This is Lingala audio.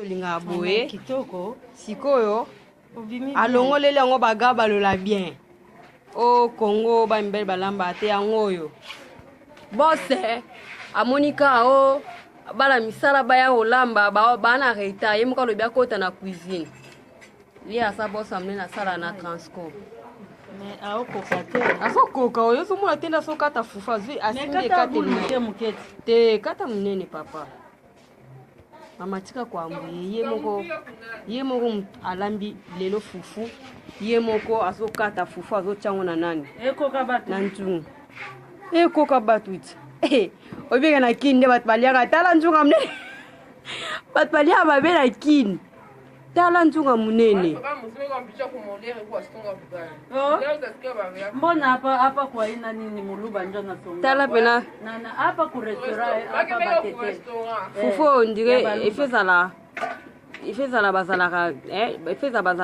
Linga boye kitoko sikoyo alongolele yango bagaba lola bien o Congo ba mbele balamba te yango yo bose amonika o bala misala baya olamba ba na reta ye muka lobia kota na cuisine li asa boss amene na sala na transco mais aokoka te asokoka oyo so mona tenda so kata fufa zwi asinde kata te kata munene papa mama tika kwa mbuye ye moko alambi lelo fufu ye moko azokata fufu azochango na nani ekoka batu na ntungu ekoka batu iti obika na kini nde batu baliaka tala ntunga munene batu baliaka babe na kini tala ntunga munene mbona apa kwa ina nini muluba njo na songa tala pena na apa ku restaurant apa batete fufu on dirait efezala bazalaka efeza bazala